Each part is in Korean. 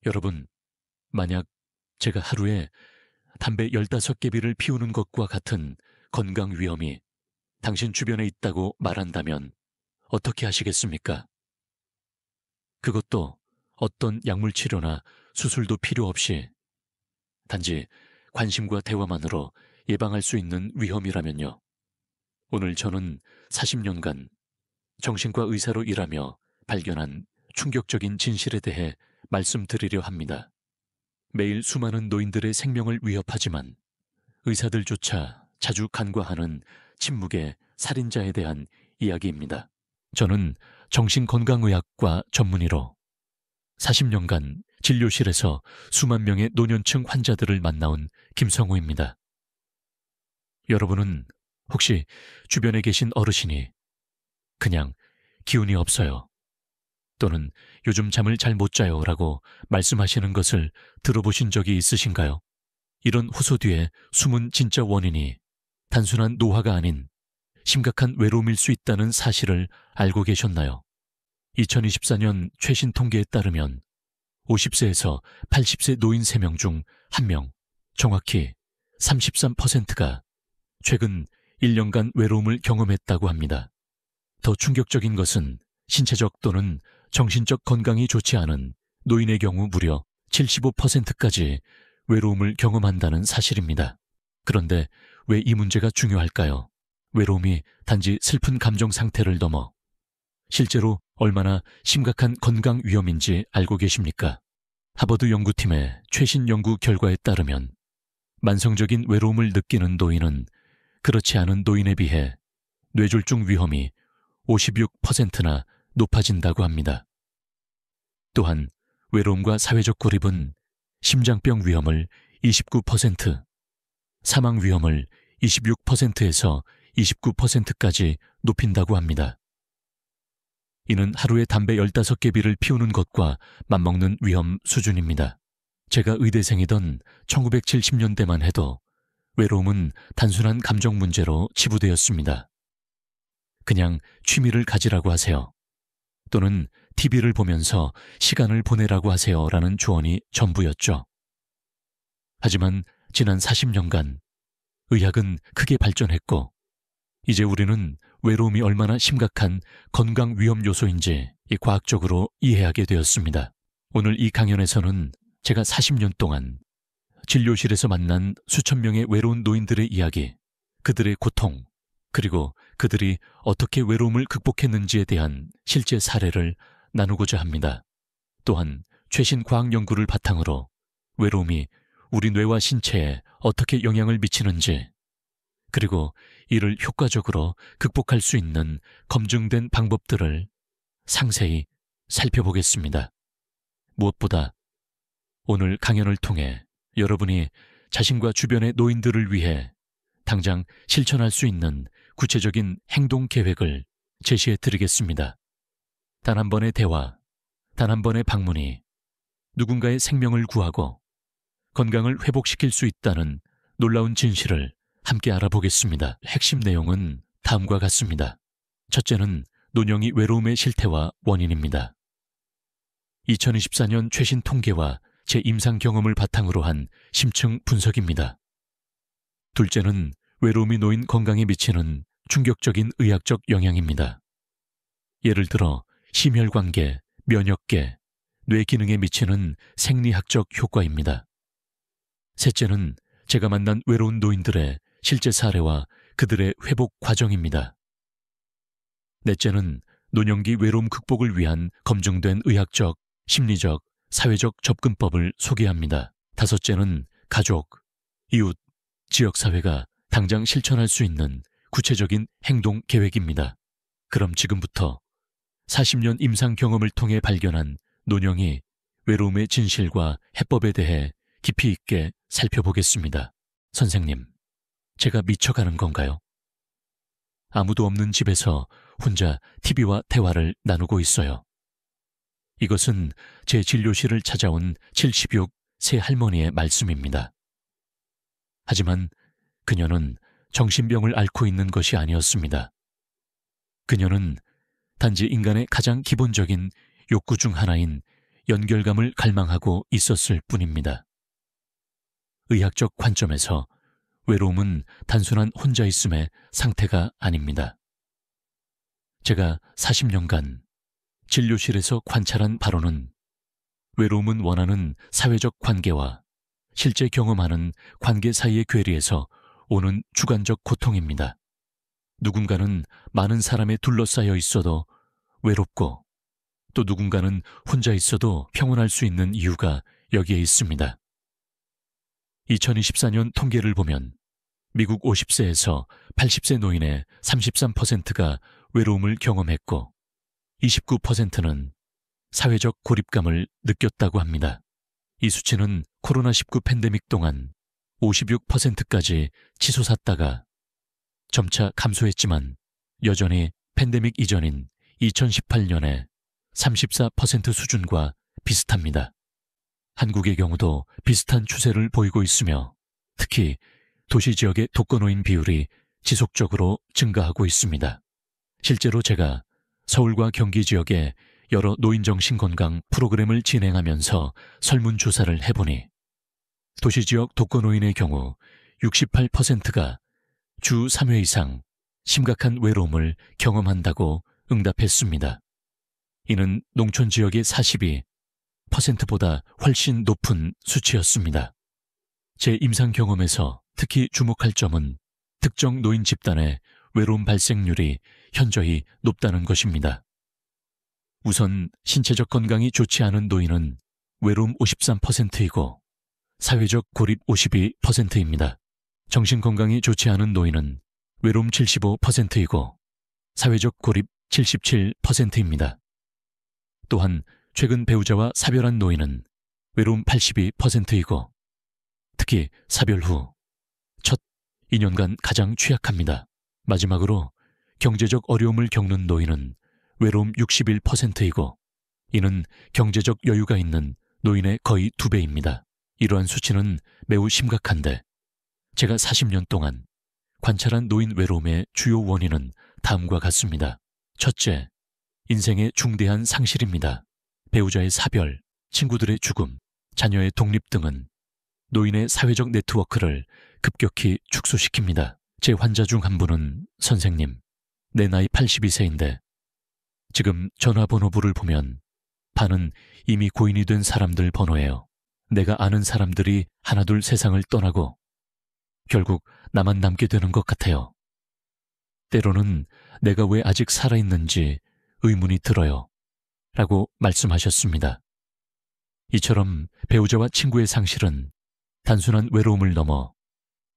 여러분, 만약 제가 하루에 담배 15개비를 피우는 것과 같은 건강 위험이 당신 주변에 있다고 말한다면 어떻게 하시겠습니까? 그것도 어떤 약물 치료나 수술도 필요 없이 단지 관심과 대화만으로 예방할 수 있는 위험이라면요. 오늘 저는 40년간 정신과 의사로 일하며 발견한 충격적인 진실에 대해 말씀드리려 합니다. 매일 수많은 노인들의 생명을 위협하지만 의사들조차 자주 간과하는 침묵의 살인자에 대한 이야기입니다. 저는 정신건강의학과 전문의로 40년간 진료실에서 수만 명의 노년층 환자들을 만나온 김성우입니다. 여러분은 혹시 주변에 계신 어르신이 그냥 기운이 없어요, 또는 요즘 잠을 잘 못 자요 라고 말씀하시는 것을 들어보신 적이 있으신가요? 이런 호소 뒤에 숨은 진짜 원인이 단순한 노화가 아닌 심각한 외로움일 수 있다는 사실을 알고 계셨나요? 2024년 최신 통계에 따르면 50세에서 80세 노인 3명 중 1명, 정확히 33%가 최근 1년간 외로움을 경험했다고 합니다. 더 충격적인 것은 신체적 또는 정신적 건강이 좋지 않은 노인의 경우 무려 75%까지 외로움을 경험한다는 사실입니다. 그런데 왜 이 문제가 중요할까요? 외로움이 단지 슬픈 감정 상태를 넘어 실제로 얼마나 심각한 건강 위험인지 알고 계십니까? 하버드 연구팀의 최신 연구 결과에 따르면 만성적인 외로움을 느끼는 노인은 그렇지 않은 노인에 비해 뇌졸중 위험이 56%나 높아진다고 합니다. 또한 외로움과 사회적 고립은 심장병 위험을 29%, 사망 위험을 26%에서 29%까지 높인다고 합니다. 이는 하루에 담배 15개비를 피우는 것과 맞먹는 위험 수준입니다. 제가 의대생이던 1970년대만 해도 외로움은 단순한 감정 문제로 치부되었습니다. 그냥 취미를 가지라고 하세요, 또는 TV를 보면서 시간을 보내라고 하세요 라는 조언이 전부였죠. 하지만 지난 40년간 의학은 크게 발전했고 이제 우리는 외로움이 얼마나 심각한 건강 위험 요소인지 과학적으로 이해하게 되었습니다. 오늘 이 강연에서는 제가 40년 동안 진료실에서 만난 수천 명의 외로운 노인들의 이야기, 그들의 고통, 그리고 그들이 어떻게 외로움을 극복했는지에 대한 실제 사례를 나누고자 합니다. 또한 최신 과학 연구를 바탕으로 외로움이 우리 뇌와 신체에 어떻게 영향을 미치는지, 그리고 이를 효과적으로 극복할 수 있는 검증된 방법들을 상세히 살펴보겠습니다. 무엇보다 오늘 강연을 통해 여러분이 자신과 주변의 노인들을 위해 당장 실천할 수 있는 구체적인 행동 계획을 제시해 드리겠습니다. 단 한 번의 대화, 단 한 번의 방문이 누군가의 생명을 구하고 건강을 회복시킬 수 있다는 놀라운 진실을 함께 알아보겠습니다. 핵심 내용은 다음과 같습니다. 첫째는 노년이 외로움의 실태와 원인입니다. 2024년 최신 통계와 제 임상 경험을 바탕으로 한 심층 분석입니다. 둘째는 외로움이 노인 건강에 미치는 충격적인 의학적 영향입니다. 예를 들어 심혈관계, 면역계, 뇌 기능에 미치는 생리학적 효과입니다. 셋째는 제가 만난 외로운 노인들의 실제 사례와 그들의 회복 과정입니다. 넷째는 노년기 외로움 극복을 위한 검증된 의학적, 심리적, 사회적 접근법을 소개합니다. 다섯째는 가족, 이웃, 지역사회가 당장 실천할 수 있는 구체적인 행동 계획입니다. 그럼 지금부터 40년 임상 경험을 통해 발견한 노년이 외로움의 진실과 해법에 대해 깊이 있게 살펴보겠습니다. 선생님, 제가 미쳐가는 건가요? 아무도 없는 집에서 혼자 TV와 대화를 나누고 있어요. 이것은 제 진료실을 찾아온 76 세 할머니의 말씀입니다. 하지만 그녀는 정신병을 앓고 있는 것이 아니었습니다. 그녀는 단지 인간의 가장 기본적인 욕구 중 하나인 연결감을 갈망하고 있었을 뿐입니다. 의학적 관점에서 외로움은 단순한 혼자있음의 상태가 아닙니다. 제가 40년간 진료실에서 관찰한 바로는 외로움은 원하는 사회적 관계와 실제 경험하는 관계 사이의 괴리에서 오는 주관적 고통입니다. 누군가는 많은 사람에 둘러싸여 있어도 외롭고 또 누군가는 혼자 있어도 평온할 수 있는 이유가 여기에 있습니다. 2024년 통계를 보면 미국 50세에서 80세 노인의 33%가 외로움을 경험했고 29%는 사회적 고립감을 느꼈다고 합니다. 이 수치는 코로나19 팬데믹 동안 56%까지 치솟았다가 점차 감소했지만 여전히 팬데믹 이전인 2018년의 34% 수준과 비슷합니다. 한국의 경우도 비슷한 추세를 보이고 있으며 특히 도시 지역의 독거노인 비율이 지속적으로 증가하고 있습니다. 실제로 제가 서울과 경기 지역에 여러 노인정신건강 프로그램을 진행하면서 설문조사를 해보니 도시지역 독거노인의 경우 68%가 주 3회 이상 심각한 외로움을 경험한다고 응답했습니다. 이는 농촌 지역의 42%보다 훨씬 높은 수치였습니다. 제 임상 경험에서 특히 주목할 점은 특정 노인 집단의 외로움 발생률이 현저히 높다는 것입니다. 우선 신체적 건강이 좋지 않은 노인은 외로움 53%이고 사회적 고립 52%입니다. 정신건강이 좋지 않은 노인은 외로움 75%이고 사회적 고립 77%입니다. 또한 최근 배우자와 사별한 노인은 외로움 82%이고 특히 사별 후 첫 2년간 가장 취약합니다. 마지막으로 경제적 어려움을 겪는 노인은 외로움 61%이고 이는 경제적 여유가 있는 노인의 거의 2배입니다. 이러한 수치는 매우 심각한데 제가 40년 동안 관찰한 노인 외로움의 주요 원인은 다음과 같습니다. 첫째, 인생의 중대한 상실입니다. 배우자의 사별, 친구들의 죽음, 자녀의 독립 등은 노인의 사회적 네트워크를 급격히 축소시킵니다. 제 환자 중 한 분은 선생님, 내 나이 82세인데 지금 전화번호부를 보면 반은 이미 고인이 된 사람들 번호예요. 내가 아는 사람들이 하나둘 세상을 떠나고 결국 나만 남게 되는 것 같아요. 때로는 내가 왜 아직 살아있는지 의문이 들어요. 라고 말씀하셨습니다. 이처럼 배우자와 친구의 상실은 단순한 외로움을 넘어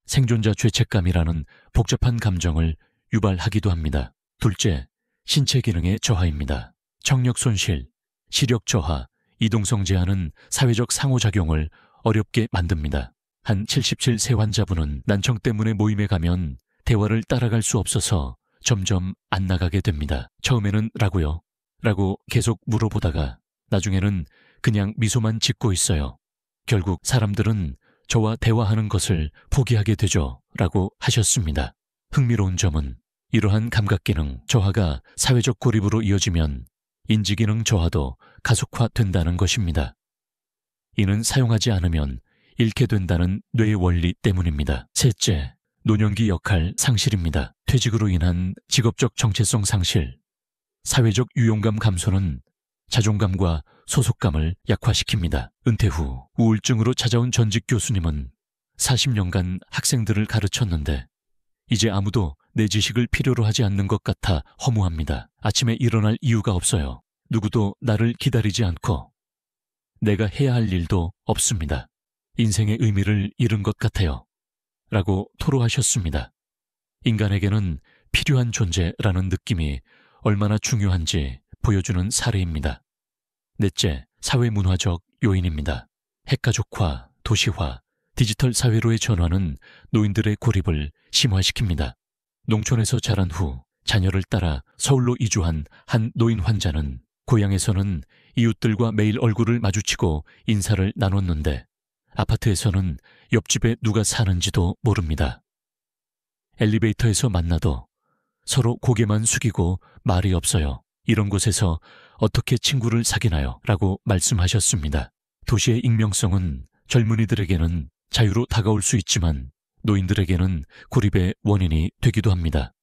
생존자 죄책감이라는 복잡한 감정을 유발하기도 합니다. 둘째, 신체 기능의 저하입니다. 청력 손실, 시력 저하, 이동성 제한은 사회적 상호작용을 어렵게 만듭니다. 한 77세 환자분은 난청 때문에 모임에 가면 대화를 따라갈 수 없어서 점점 안 나가게 됩니다. 처음에는 라고요? 라고 계속 물어보다가 나중에는 그냥 미소만 짓고 있어요. 결국 사람들은 저와 대화하는 것을 포기하게 되죠. 라고 하셨습니다. 흥미로운 점은 이러한 감각기능 저하가 사회적 고립으로 이어지면 인지기능 저하도 가속화된다는 것입니다. 이는 사용하지 않으면 잃게 된다는 뇌의 원리 때문입니다. 셋째, 노년기 역할 상실입니다. 퇴직으로 인한 직업적 정체성 상실, 사회적 유용감 감소는 자존감과 소속감을 약화시킵니다. 은퇴 후 우울증으로 찾아온 전직 교수님은 40년간 학생들을 가르쳤는데 이제 아무도 내 지식을 필요로 하지 않는 것 같아 허무합니다. 아침에 일어날 이유가 없어요. 누구도 나를 기다리지 않고 내가 해야 할 일도 없습니다. 인생의 의미를 잃은 것 같아요. 라고 토로하셨습니다. 인간에게는 필요한 존재라는 느낌이 얼마나 중요한지 보여주는 사례입니다. 넷째, 사회문화적 요인입니다. 핵가족화, 도시화, 디지털 사회로의 전환은 노인들의 고립을 심화시킵니다. 농촌에서 자란 후 자녀를 따라 서울로 이주한 한 노인 환자는 고향에서는 이웃들과 매일 얼굴을 마주치고 인사를 나눴는데 아파트에서는 옆집에 누가 사는지도 모릅니다. 엘리베이터에서 만나도 서로 고개만 숙이고 말이 없어요. 이런 곳에서 어떻게 친구를 사귀나요? 라고 말씀하셨습니다. 도시의 익명성은 젊은이들에게는 자유로 다가올 수 있지만 노인들에게는 고립의 원인이 되기도 합니다.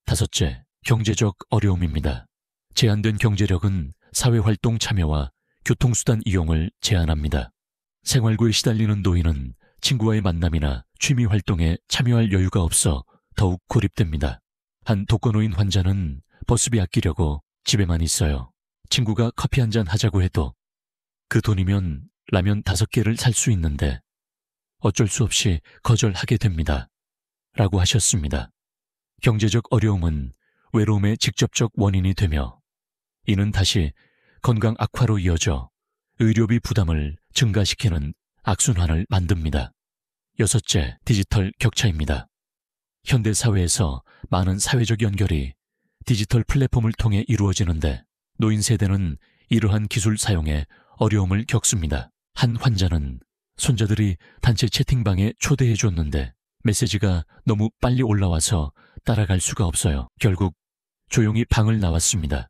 다섯째, 경제적 어려움입니다. 제한된 경제력은 사회활동 참여와 교통수단 이용을 제한합니다. 생활고에 시달리는 노인은 친구와의 만남이나 취미활동에 참여할 여유가 없어 더욱 고립됩니다. 한 독거노인 환자는 버스비 아끼려고 집에만 있어요. 친구가 커피 한잔 하자고 해도 그 돈이면 라면 5개를 살 수 있는데 어쩔 수 없이 거절하게 됩니다. 라고 하셨습니다. 경제적 어려움은 외로움의 직접적 원인이 되며 이는 다시 건강 악화로 이어져 의료비 부담을 증가시키는 악순환을 만듭니다. 여섯째, 디지털 격차입니다. 현대 사회에서 많은 사회적 연결이 디지털 플랫폼을 통해 이루어지는데 노인 세대는 이러한 기술 사용에 어려움을 겪습니다. 한 환자는 손자들이 단체 채팅방에 초대해 줬는데 메시지가 너무 빨리 올라와서 따라갈 수가 없어요. 결국 조용히 방을 나왔습니다.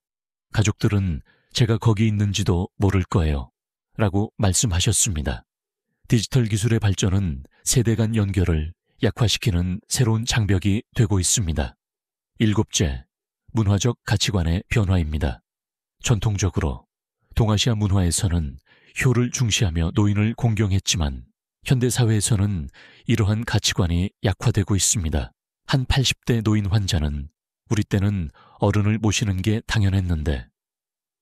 가족들은 제가 거기 있는지도 모를 거예요. 라고 말씀하셨습니다. 디지털 기술의 발전은 세대 간 연결을 약화시키는 새로운 장벽이 되고 있습니다. 일곱째, 문화적 가치관의 변화입니다. 전통적으로 동아시아 문화에서는 효를 중시하며 노인을 공경했지만 현대사회에서는 이러한 가치관이 약화되고 있습니다. 한 80대 노인 환자는 우리 때는 어른을 모시는 게 당연했는데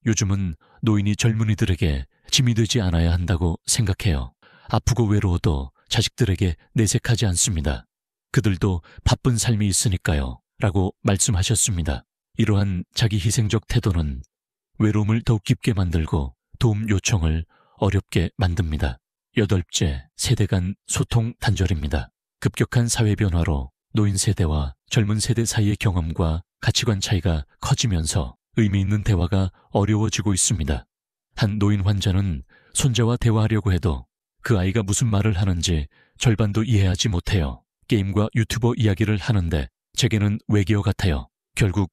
요즘은 노인이 젊은이들에게 짐이 되지 않아야 한다고 생각해요. 아프고 외로워도 자식들에게 내색하지 않습니다. 그들도 바쁜 삶이 있으니까요. 라고 말씀하셨습니다. 이러한 자기 희생적 태도는 외로움을 더욱 깊게 만들고 도움 요청을 어렵게 만듭니다. 여덟째, 세대 간 소통 단절입니다. 급격한 사회 변화로 노인 세대와 젊은 세대 사이의 경험과 가치관 차이가 커지면서 의미 있는 대화가 어려워지고 있습니다. 한 노인 환자는 손자와 대화하려고 해도 그 아이가 무슨 말을 하는지 절반도 이해하지 못해요. 게임과 유튜버 이야기를 하는데 제게는 외계어 같아요. 결국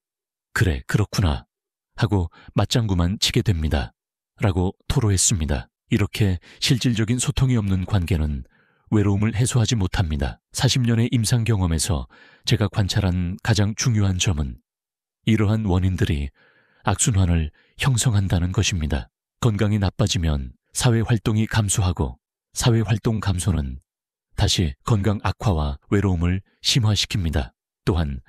그래, 그렇구나 하고 맞장구만 치게 됩니다. 라고 토로했습니다. 이렇게 실질적인 소통이 없는 관계는 외로움을 해소하지 못합니다. 40년의 임상 경험에서 제가 관찰한 가장 중요한 점은 이러한 원인들이 악순환을 형성한다는 것입니다. 건강이 나빠지면 사회활동이 감소하고 사회활동 감소는 다시 건강 악화와 외로움을 심화시킵니다. 또한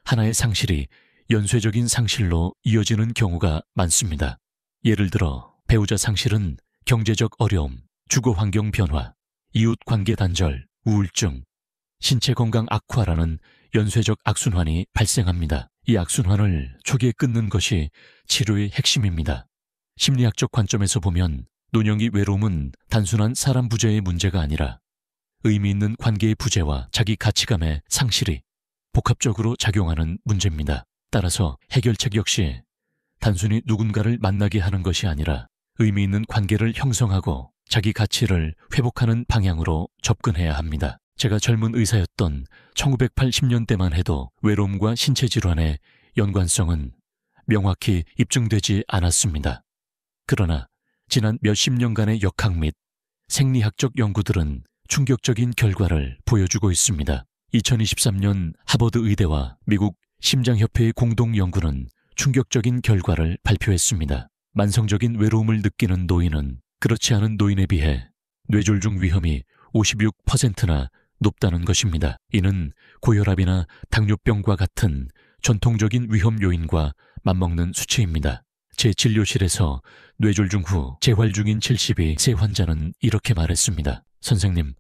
하나의 상실이 연쇄적인 상실로 이어지는 경우가 많습니다. 예를 들어 배우자 상실은 경제적 어려움, 주거 환경 변화, 이웃 관계 단절, 우울증, 신체 건강 악화라는 연쇄적 악순환이 발생합니다. 이 악순환을 초기에 끊는 것이 치료의 핵심입니다. 심리학적 관점에서 보면 노년기 외로움은 단순한 사람 부재의 문제가 아니라 의미 있는 관계의 부재와 자기 가치감의 상실이 복합적으로 작용하는 문제입니다. 따라서 해결책 역시 단순히 누군가를 만나게 하는 것이 아니라 의미 있는 관계를 형성하고 자기 가치를 회복하는 방향으로 접근해야 합니다. 제가 젊은 의사였던 1980년대만 해도 외로움과 신체 질환의 연관성은 명확히 입증되지 않았습니다. 그러나 지난 몇십 년간의 역학 및 생리학적 연구들은 충격적인 결과를 보여주고 있습니다. 2023년 하버드 의대와 미국 심장협회의 공동 연구는 충격적인 결과를 발표했습니다. 만성적인 외로움을 느끼는 노인은 그렇지 않은 노인에 비해 뇌졸중 위험이 56%나 높다는 것입니다. 이는 고혈압이나 당뇨병과 같은 전통적인 위험 요인과 맞먹는 수치입니다. 제 진료실에서 뇌졸중 후 재활 중인 72세 환자는 이렇게 말했습니다. 선생님,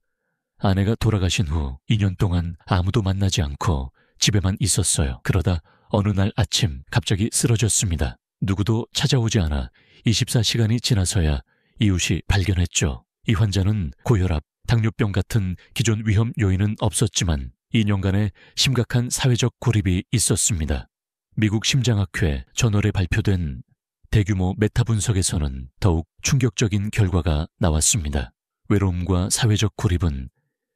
아내가 돌아가신 후 2년 동안 아무도 만나지 않고 집에만 있었어요. 그러다 어느 날 아침 갑자기 쓰러졌습니다. 누구도 찾아오지 않아 24시간이 지나서야 이웃이 발견했죠. 이 환자는 고혈압, 당뇨병 같은 기존 위험 요인은 없었지만 2년간의 심각한 사회적 고립이 있었습니다. 미국 심장학회 저널에 발표된 대규모 메타 분석에서는 더욱 충격적인 결과가 나왔습니다. 외로움과 사회적 고립은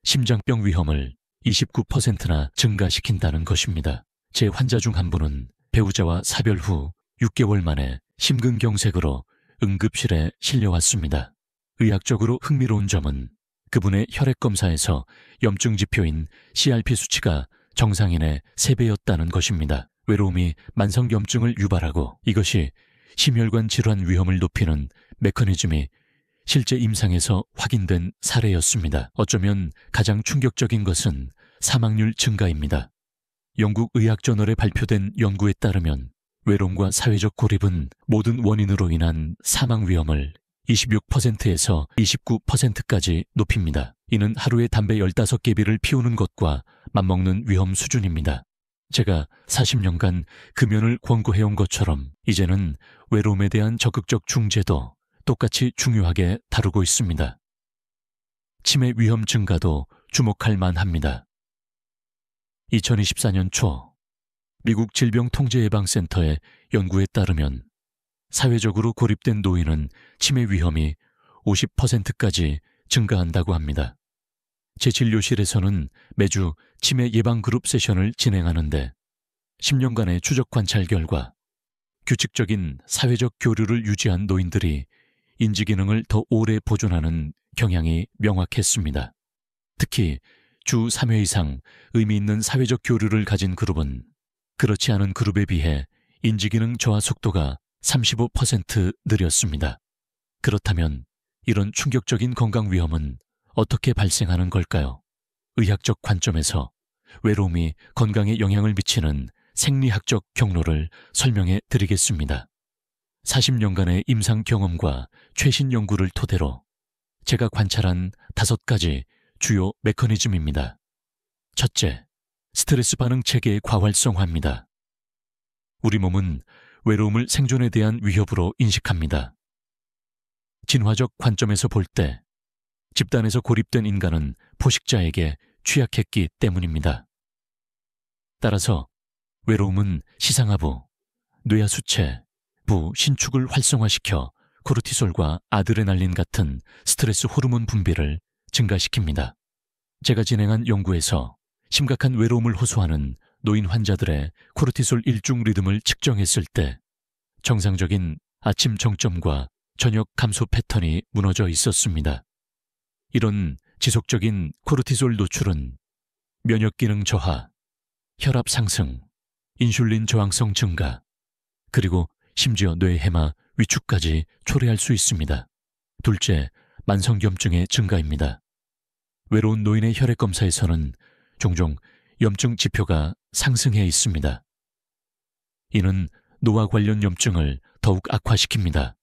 심장병 위험을 29%나 증가시킨다는 것입니다. 제 환자 중 한 분은 배우자와 사별 후 6개월 만에 심근경색으로 응급실에 실려왔습니다. 의학적으로 흥미로운 점은 그분의 혈액검사에서 염증 지표인 CRP 수치가 정상인의 3배였다는 것입니다. 외로움이 만성염증을 유발하고 이것이 심혈관 질환 위험을 높이는 메커니즘이 실제 임상에서 확인된 사례였습니다. 어쩌면 가장 충격적인 것은 사망률 증가입니다. 영국 의학저널에 발표된 연구에 따르면 외로움과 사회적 고립은 모든 원인으로 인한 사망 위험을 26%에서 29%까지 높입니다. 이는 하루에 담배 15개비를 피우는 것과 맞먹는 위험 수준입니다. 제가 40년간 금연을 권고해온 것처럼 이제는 외로움에 대한 적극적 중재도 똑같이 중요하게 다루고 있습니다. 치매 위험 증가도 주목할 만합니다. 2024년 초 미국 질병통제예방센터의 연구에 따르면 사회적으로 고립된 노인은 치매 위험이 50%까지 증가한다고 합니다. 제 진료실에서는 매주 치매 예방그룹 세션을 진행하는데 10년간의 추적 관찰 결과 규칙적인 사회적 교류를 유지한 노인들이 인지기능을 더 오래 보존하는 경향이 명확했습니다. 특히 주 3회 이상 의미 있는 사회적 교류를 가진 그룹은 그렇지 않은 그룹에 비해 인지기능 저하 속도가 35% 느렸습니다. 그렇다면 이런 충격적인 건강 위험은 어떻게 발생하는 걸까요? 의학적 관점에서 외로움이 건강에 영향을 미치는 생리학적 경로를 설명해 드리겠습니다. 40년간의 임상 경험과 최신 연구를 토대로 제가 관찰한 5가지 주요 메커니즘입니다. 첫째, 스트레스 반응 체계의 과활성화입니다. 우리 몸은 외로움을 생존에 대한 위협으로 인식합니다. 진화적 관점에서 볼 때 집단에서 고립된 인간은 포식자에게 취약했기 때문입니다. 따라서 외로움은 시상하부, 뇌하수체, 부 신축을 활성화시켜 코르티솔과 아드레날린 같은 스트레스 호르몬 분비를 증가시킵니다. 제가 진행한 연구에서 심각한 외로움을 호소하는 노인 환자들의 코르티솔 일중 리듬을 측정했을 때 정상적인 아침 정점과 저녁 감소 패턴이 무너져 있었습니다. 이런 지속적인 코르티솔 노출은 면역기능 저하, 혈압 상승, 인슐린 저항성 증가, 그리고 심지어 뇌해마 위축까지 초래할 수 있습니다. 둘째, 만성염증의 증가입니다. 외로운 노인의 혈액검사에서는 종종 염증 지표가 상승해 있습니다. 이는 노화 관련 염증을 더욱 악화시킵니다.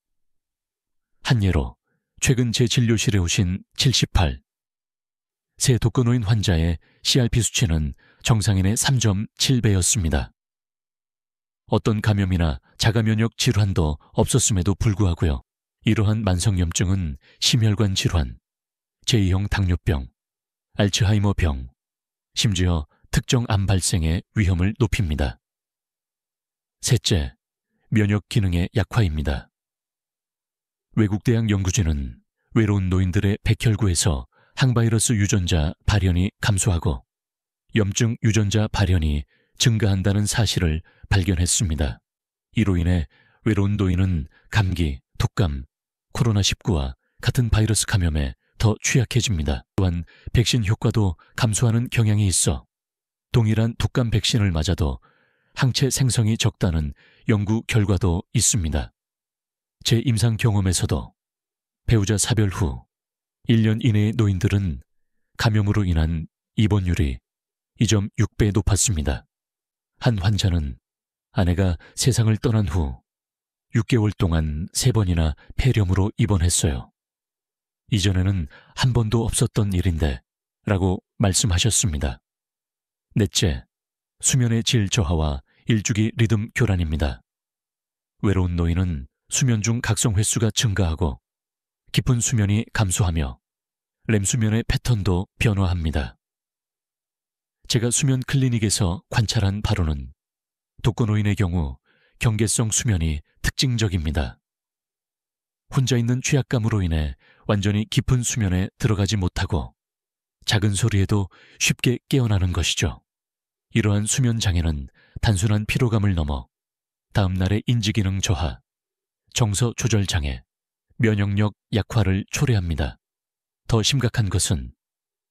한 예로 최근 제 진료실에 오신 78, 새 독거노인 환자의 CRP 수치는 정상인의 3.7배였습니다. 어떤 감염이나 자가면역 질환도 없었음에도 불구하고요. 이러한 만성염증은 심혈관 질환, 제2형 당뇨병, 알츠하이머병, 심지어 특정 암 발생의 위험을 높입니다. 셋째, 면역 기능의 약화입니다. 외국 대학 연구진은 외로운 노인들의 백혈구에서 항바이러스 유전자 발현이 감소하고 염증 유전자 발현이 증가한다는 사실을 발견했습니다. 이로 인해 외로운 노인은 감기, 독감, 코로나19와 같은 바이러스 감염에 더 취약해집니다. 또한 백신 효과도 감소하는 경향이 있어 동일한 독감 백신을 맞아도 항체 생성이 적다는 연구 결과도 있습니다. 제 임상 경험에서도 배우자 사별 후 1년 이내의 노인들은 감염으로 인한 입원율이 2.6배 높았습니다. 한 환자는 아내가 세상을 떠난 후 6개월 동안 3번이나 폐렴으로 입원했어요. 이전에는 한 번도 없었던 일인데 라고 말씀하셨습니다. 넷째, 수면의 질 저하와 일주기 리듬 교란입니다. 외로운 노인은 수면 중 각성 횟수가 증가하고 깊은 수면이 감소하며 렘 수면의 패턴도 변화합니다. 제가 수면 클리닉에서 관찰한 바로는 독거노인의 경우 경계성 수면이 특징적입니다. 혼자 있는 취약감으로 인해 완전히 깊은 수면에 들어가지 못하고 작은 소리에도 쉽게 깨어나는 것이죠. 이러한 수면 장애는 단순한 피로감을 넘어 다음 날의 인지기능 저하, 정서 조절 장애, 면역력 약화를 초래합니다. 더 심각한 것은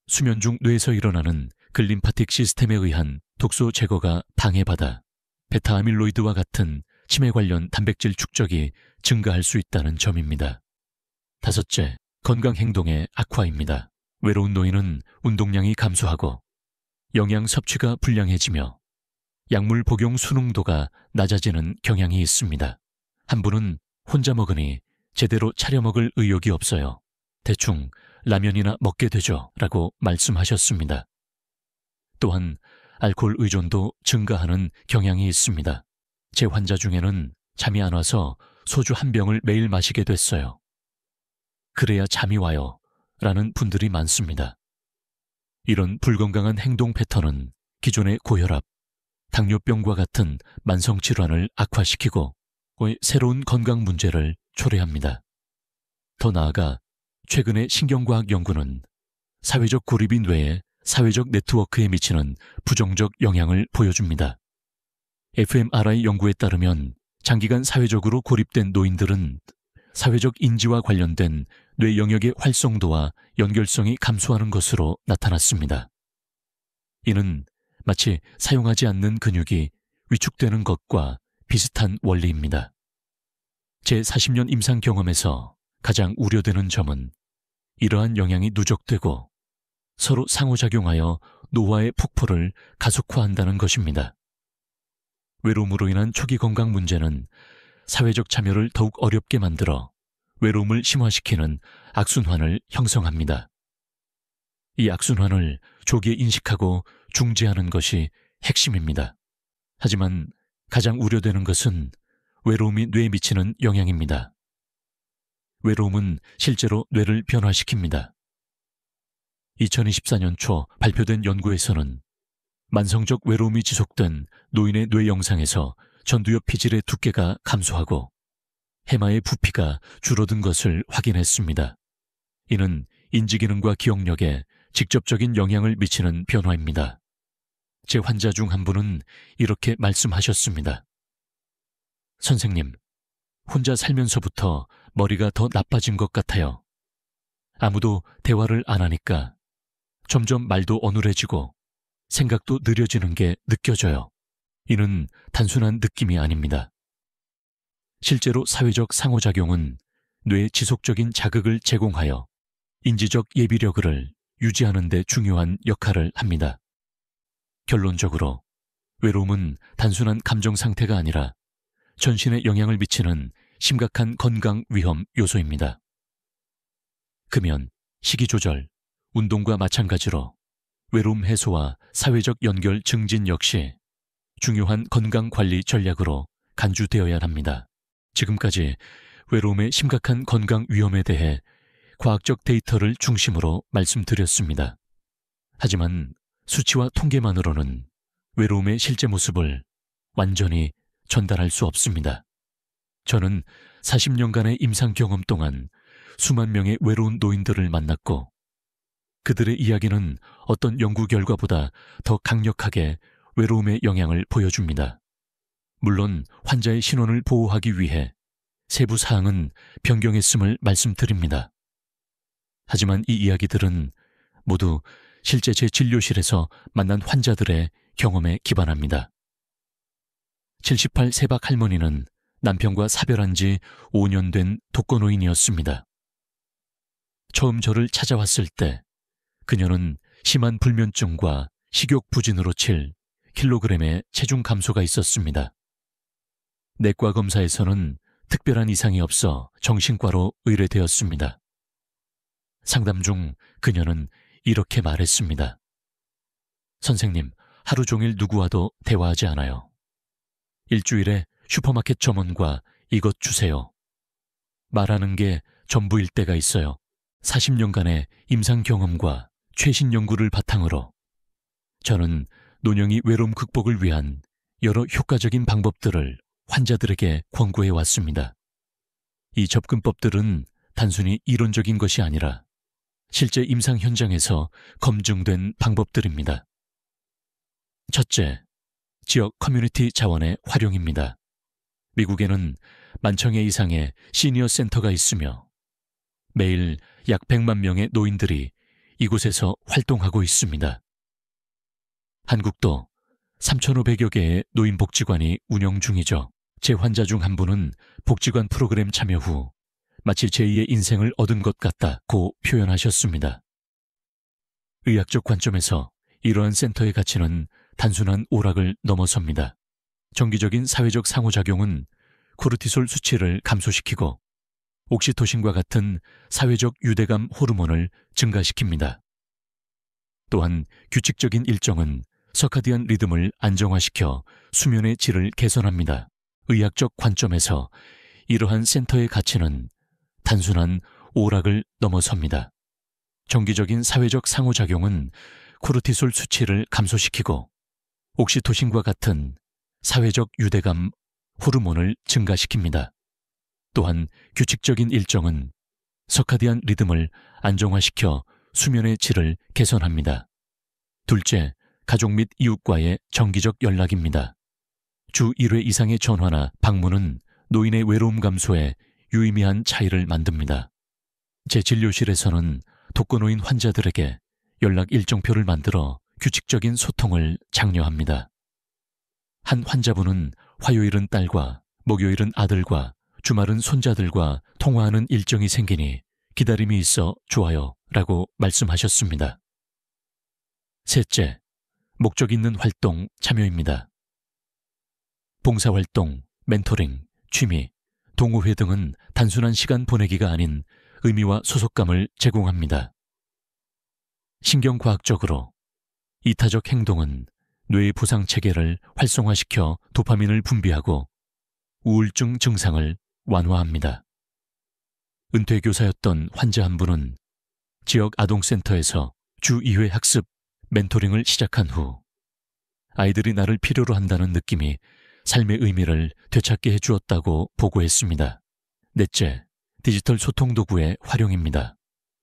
수면 중 뇌에서 일어나는 글림파틱 시스템에 의한 독소 제거가 방해받아 베타아밀로이드와 같은 치매 관련 단백질 축적이 증가할 수 있다는 점입니다. 다섯째, 건강 행동의 악화입니다. 외로운 노인은 운동량이 감소하고 영양 섭취가 불량해지며 약물 복용 수능도가 낮아지는 경향이 있습니다. 한 분은 혼자 먹으니 제대로 차려 먹을 의욕이 없어요. 대충 라면이나 먹게 되죠 라고 말씀하셨습니다. 또한 알코올 의존도 증가하는 경향이 있습니다. 제 환자 중에는 잠이 안 와서 소주 한 병을 매일 마시게 됐어요. 그래야 잠이 와요 라는 분들이 많습니다. 이런 불건강한 행동 패턴은 기존의 고혈압, 당뇨병과 같은 만성질환을 악화시키고 새로운 건강 문제를 초래합니다. 더 나아가 최근의 신경과학 연구는 사회적 고립인 뇌에 사회적 네트워크에 미치는 부정적 영향을 보여줍니다. fMRI 연구에 따르면 장기간 사회적으로 고립된 노인들은 사회적 인지와 관련된 뇌 영역의 활성도와 연결성이 감소하는 것으로 나타났습니다. 이는 마치 사용하지 않는 근육이 위축되는 것과 비슷한 원리입니다. 제 40년 임상 경험에서 가장 우려되는 점은 이러한 영향이 누적되고 서로 상호작용하여 노화의 폭포를 가속화한다는 것입니다. 외로움으로 인한 초기 건강 문제는 사회적 참여를 더욱 어렵게 만들어 외로움을 심화시키는 악순환을 형성합니다. 이 악순환을 조기에 인식하고 중지하는 것이 핵심입니다. 하지만 가장 우려되는 것은 외로움이 뇌에 미치는 영향입니다. 외로움은 실제로 뇌를 변화시킵니다. 2024년 초 발표된 연구에서는 만성적 외로움이 지속된 노인의 뇌 영상에서 전두엽 피질의 두께가 감소하고 해마의 부피가 줄어든 것을 확인했습니다. 이는 인지기능과 기억력에 직접적인 영향을 미치는 변화입니다. 제 환자 중 한 분은 이렇게 말씀하셨습니다. 선생님, 혼자 살면서부터 머리가 더 나빠진 것 같아요. 아무도 대화를 안 하니까 점점 말도 어눌해지고 생각도 느려지는 게 느껴져요. 이는 단순한 느낌이 아닙니다. 실제로 사회적 상호작용은 뇌에 지속적인 자극을 제공하여 인지적 예비력을 유지하는 데 중요한 역할을 합니다. 결론적으로 외로움은 단순한 감정 상태가 아니라 전신에 영향을 미치는 심각한 건강 위험 요소입니다. 금연, 식이 조절, 운동과 마찬가지로 외로움 해소와 사회적 연결 증진 역시 중요한 건강관리 전략으로 간주되어야 합니다. 지금까지 외로움의 심각한 건강 위험에 대해 과학적 데이터를 중심으로 말씀드렸습니다. 하지만 수치와 통계만으로는 외로움의 실제 모습을 완전히 전달할 수 없습니다. 저는 40년간의 임상 경험 동안 수만 명의 외로운 노인들을 만났고 그들의 이야기는 어떤 연구 결과보다 더 강력하게 외로움의 영향을 보여줍니다. 물론 환자의 신원을 보호하기 위해 세부 사항은 변경했음을 말씀드립니다. 하지만 이 이야기들은 모두 실제 제 진료실에서 만난 환자들의 경험에 기반합니다. 78 세박 할머니는 남편과 사별한 지 5년 된 독거노인이었습니다. 처음 저를 찾아왔을 때 그녀는 심한 불면증과 식욕 부진으로 칠 킬로그램의 체중 감소가 있었습니다. 내과 검사에서는 특별한 이상이 없어 정신과로 의뢰되었습니다. 상담 중 그녀는 이렇게 말했습니다. 선생님, 하루 종일 누구와도 대화하지 않아요. 일주일에 슈퍼마켓 점원과 이것 주세요. 말하는 게 전부일 때가 있어요. 40년간의 임상 경험과 최신 연구를 바탕으로 저는 노년기 외로움 극복을 위한 여러 효과적인 방법들을 환자들에게 권고해 왔습니다. 이 접근법들은 단순히 이론적인 것이 아니라 실제 임상 현장에서 검증된 방법들입니다. 첫째, 지역 커뮤니티 자원의 활용입니다. 미국에는 10,000개 이상의 시니어 센터가 있으며 매일 약 100만 명의 노인들이 이곳에서 활동하고 있습니다. 한국도 3,500여 개의 노인복지관이 운영 중이죠. 제 환자 중 한 분은 복지관 프로그램 참여 후 마치 제2의 인생을 얻은 것 같다고 표현하셨습니다. 의학적 관점에서 이러한 센터의 가치는 단순한 오락을 넘어섭니다. 정기적인 사회적 상호작용은 코르티솔 수치를 감소시키고 옥시토신과 같은 사회적 유대감 호르몬을 증가시킵니다. 또한 규칙적인 일정은 서카디안 리듬을 안정화시켜 수면의 질을 개선합니다. 의학적 관점에서 이러한 센터의 가치는 단순한 오락을 넘어섭니다. 정기적인 사회적 상호작용은 코르티솔 수치를 감소시키고 옥시토신과 같은 사회적 유대감 호르몬을 증가시킵니다. 또한 규칙적인 일정은 서카디안 리듬을 안정화시켜 수면의 질을 개선합니다. 둘째, 가족 및 이웃과의 정기적 연락입니다. 주 1회 이상의 전화나 방문은 노인의 외로움 감소에 유의미한 차이를 만듭니다. 제 진료실에서는 독거노인 환자들에게 연락 일정표를 만들어 규칙적인 소통을 장려합니다. 한 환자분은 화요일은 딸과 목요일은 아들과 주말은 손자들과 통화하는 일정이 생기니 기다림이 있어 좋아요 라고 말씀하셨습니다. 셋째, 목적 있는 활동 참여입니다. 봉사활동, 멘토링, 취미, 동호회 등은 단순한 시간 보내기가 아닌 의미와 소속감을 제공합니다. 신경과학적으로 이타적 행동은 뇌의 보상 체계를 활성화시켜 도파민을 분비하고 우울증 증상을 완화합니다. 은퇴교사였던 환자 한 분은 지역 아동센터에서 주 2회 학습, 멘토링을 시작한 후 아이들이 나를 필요로 한다는 느낌이 삶의 의미를 되찾게 해주었다고 보고했습니다. 넷째, 디지털 소통 도구의 활용입니다.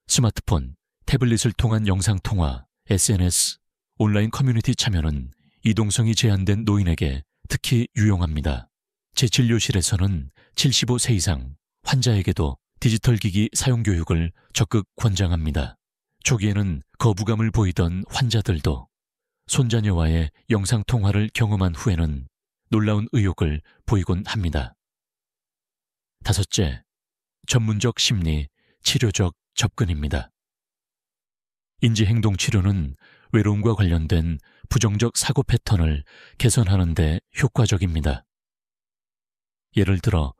스마트폰, 태블릿을 통한 영상통화, SNS, 온라인 커뮤니티 참여는 이동성이 제한된 노인에게 특히 유용합니다. 제 진료실에서는 75세 이상 환자에게도 디지털 기기 사용 교육을 적극 권장합니다. 초기에는 거부감을 보이던 환자들도 손자녀와의 영상통화를 경험한 후에는 놀라운 의욕을 보이곤 합니다. 다섯째, 전문적 심리, 치료적 접근입니다. 인지행동치료는 외로움과 관련된 부정적 사고 패턴을 개선하는 데 효과적입니다. 예를 들어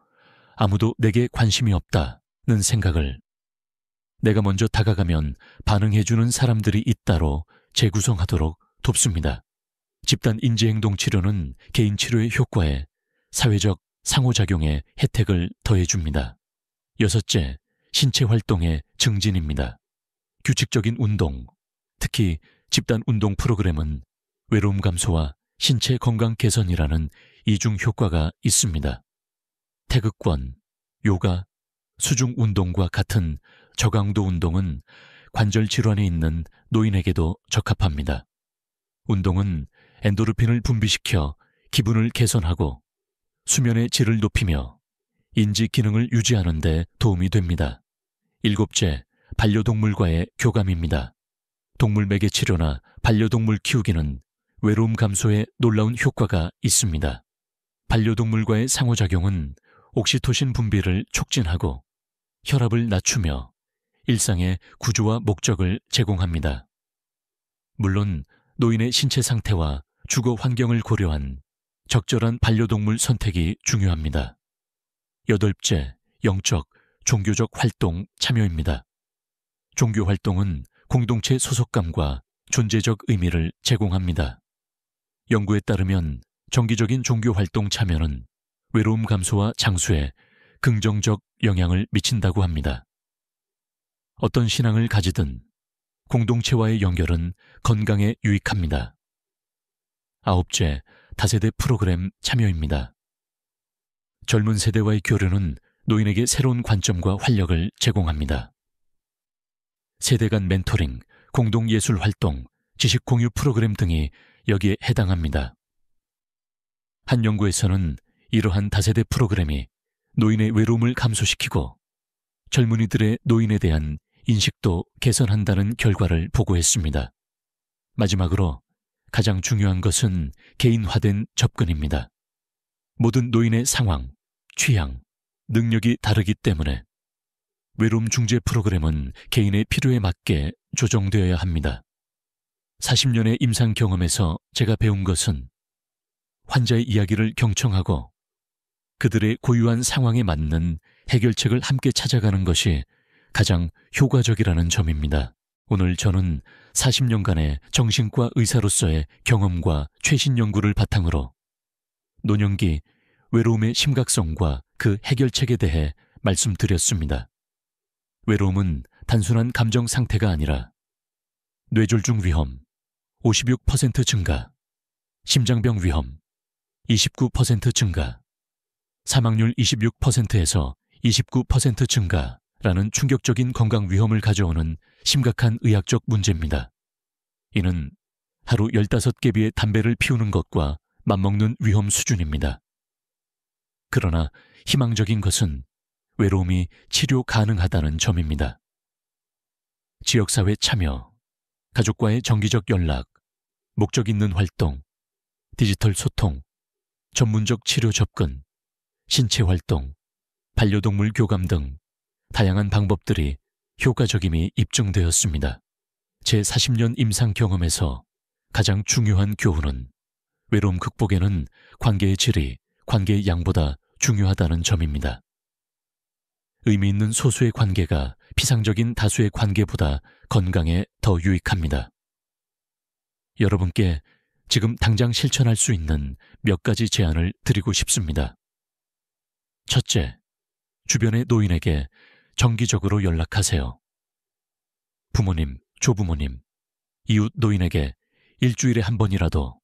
아무도 내게 관심이 없다는 생각을 내가 먼저 다가가면 반응해주는 사람들이 있다로 재구성하도록 돕습니다. 집단 인지행동 치료는 개인 치료의 효과에 사회적 상호작용의 혜택을 더해줍니다. 여섯째, 신체 활동의 증진입니다. 규칙적인 운동, 특히 집단 운동 프로그램은 외로움 감소와 신체 건강 개선이라는 이중 효과가 있습니다. 태극권, 요가, 수중 운동과 같은 저강도 운동은 관절 질환이 있는 노인에게도 적합합니다. 운동은 엔도르핀을 분비시켜 기분을 개선하고 수면의 질을 높이며 인지 기능을 유지하는 데 도움이 됩니다. 일곱째, 반려동물과의 교감입니다. 동물 매개 치료나 반려동물 키우기는 외로움 감소에 놀라운 효과가 있습니다. 반려동물과의 상호작용은 옥시토신 분비를 촉진하고 혈압을 낮추며 일상의 구조와 목적을 제공합니다. 물론 노인의 신체 상태와 주거 환경을 고려한 적절한 반려동물 선택이 중요합니다. 여덟째, 영적, 종교적 활동 참여입니다. 종교 활동은 공동체 소속감과 존재적 의미를 제공합니다. 연구에 따르면 정기적인 종교 활동 참여는 외로움 감소와 장수에 긍정적 영향을 미친다고 합니다. 어떤 신앙을 가지든 공동체와의 연결은 건강에 유익합니다. 아홉째, 다세대 프로그램 참여입니다. 젊은 세대와의 교류는 노인에게 새로운 관점과 활력을 제공합니다. 세대 간 멘토링, 공동예술 활동, 지식 공유 프로그램 등이 여기에 해당합니다. 한 연구에서는 이러한 다세대 프로그램이 노인의 외로움을 감소시키고 젊은이들의 노인에 대한 인식도 개선한다는 결과를 보고했습니다. 마지막으로 가장 중요한 것은 개인화된 접근입니다. 모든 노인의 상황, 취향, 능력이 다르기 때문에 외로움 중재 프로그램은 개인의 필요에 맞게 조정되어야 합니다. 40년의 임상 경험에서 제가 배운 것은 환자의 이야기를 경청하고 그들의 고유한 상황에 맞는 해결책을 함께 찾아가는 것이 가장 효과적이라는 점입니다. 오늘 저는 40년간의 정신과 의사로서의 경험과 최신 연구를 바탕으로 노년기 외로움의 심각성과 그 해결책에 대해 말씀드렸습니다. 외로움은 단순한 감정 상태가 아니라 뇌졸중 위험 56% 증가, 심장병 위험 29% 증가, 사망률 26%에서 29% 증가라는 충격적인 건강 위험을 가져오는 심각한 의학적 문제입니다. 이는 하루 15개비의 담배를 피우는 것과 맞먹는 위험 수준입니다. 그러나 희망적인 것은 외로움이 치료 가능하다는 점입니다. 지역사회 참여, 가족과의 정기적 연락, 목적 있는 활동, 디지털 소통, 전문적 치료 접근, 신체 활동, 반려동물 교감 등 다양한 방법들이 효과적임이 입증되었습니다. 제 40년 임상 경험에서 가장 중요한 교훈은 외로움 극복에는 관계의 질이 관계의 양보다 중요하다는 점입니다. 의미 있는 소수의 관계가 피상적인 다수의 관계보다 건강에 더 유익합니다. 여러분께 지금 당장 실천할 수 있는 몇 가지 제안을 드리고 싶습니다. 첫째, 주변의 노인에게 정기적으로 연락하세요. 부모님, 조부모님, 이웃 노인에게 일주일에 한 번이라도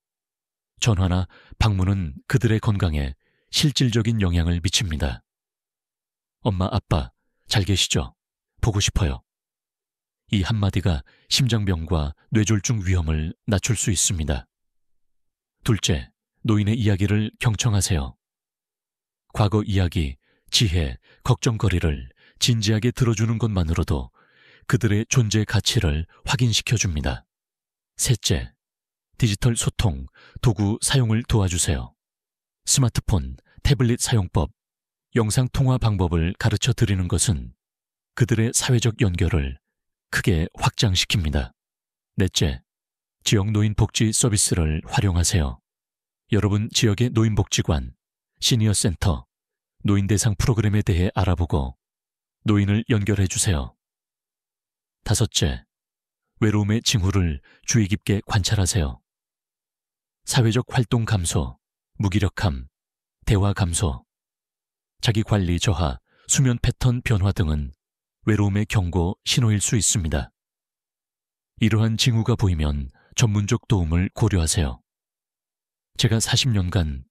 전화나 방문은 그들의 건강에 실질적인 영향을 미칩니다. 엄마, 아빠, 잘 계시죠? 보고 싶어요. 이 한마디가 심장병과 뇌졸중 위험을 낮출 수 있습니다. 둘째, 노인의 이야기를 경청하세요. 과거 이야기, 지혜, 걱정거리를 진지하게 들어주는 것만으로도 그들의 존재 가치를 확인시켜줍니다. 셋째, 디지털 소통, 도구 사용을 도와주세요. 스마트폰, 태블릿 사용법, 영상통화 방법을 가르쳐 드리는 것은 그들의 사회적 연결을 크게 확장시킵니다. 넷째, 지역 노인 복지 서비스를 활용하세요. 여러분 지역의 노인복지관, 시니어센터, 노인대상 프로그램에 대해 알아보고 노인을 연결해 주세요. 다섯째, 외로움의 징후를 주의 깊게 관찰하세요. 사회적 활동 감소, 무기력함, 대화 감소, 자기관리 저하, 수면 패턴 변화 등은 외로움의 경고 신호일 수 있습니다. 이러한 징후가 보이면 전문적 도움을 고려하세요. 제가 40년간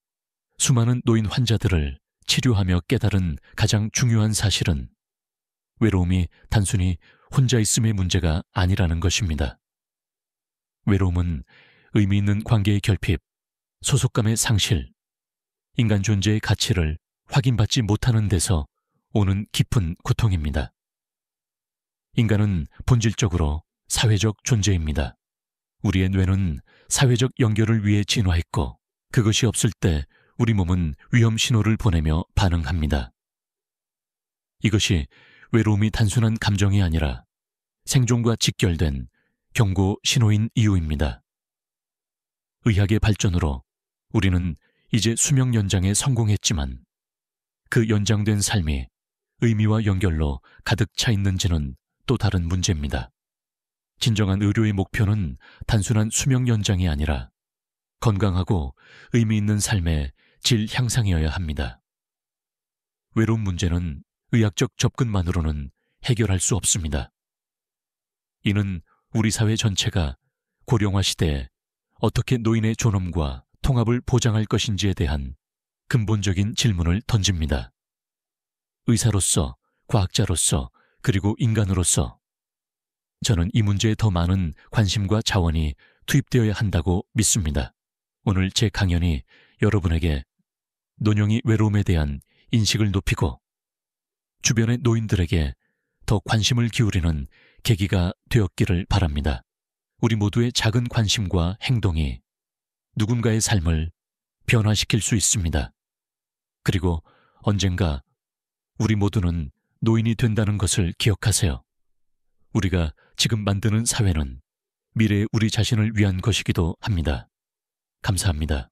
수많은 노인 환자들을 치료하며 깨달은 가장 중요한 사실은 외로움이 단순히 혼자 있음의 문제가 아니라는 것입니다. 외로움은 의미 있는 관계의 결핍, 소속감의 상실, 인간 존재의 가치를 확인받지 못하는 데서 오는 깊은 고통입니다. 인간은 본질적으로 사회적 존재입니다. 우리의 뇌는 사회적 연결을 위해 진화했고 그것이 없을 때 우리 몸은 위험 신호를 보내며 반응합니다. 이것이 외로움이 단순한 감정이 아니라 생존과 직결된 경고 신호인 이유입니다. 의학의 발전으로 우리는 이제 수명 연장에 성공했지만 그 연장된 삶이 의미와 연결로 가득 차 있는지는 또 다른 문제입니다. 진정한 의료의 목표는 단순한 수명 연장이 아니라 건강하고 의미 있는 삶의 질 향상이어야 합니다. 외로움 문제는 의학적 접근만으로는 해결할 수 없습니다. 이는 우리 사회 전체가 고령화 시대에 어떻게 노인의 존엄과 통합을 보장할 것인지에 대한 근본적인 질문을 던집니다. 의사로서, 과학자로서, 그리고 인간으로서 저는 이 문제에 더 많은 관심과 자원이 투입되어야 한다고 믿습니다. 오늘 제 강연이 여러분에게 노령의 외로움에 대한 인식을 높이고 주변의 노인들에게 더 관심을 기울이는 계기가 되었기를 바랍니다. 우리 모두의 작은 관심과 행동이 누군가의 삶을 변화시킬 수 있습니다. 그리고 언젠가 우리 모두는 노인이 된다는 것을 기억하세요. 우리가 지금 만드는 사회는 미래의 우리 자신을 위한 것이기도 합니다. 감사합니다.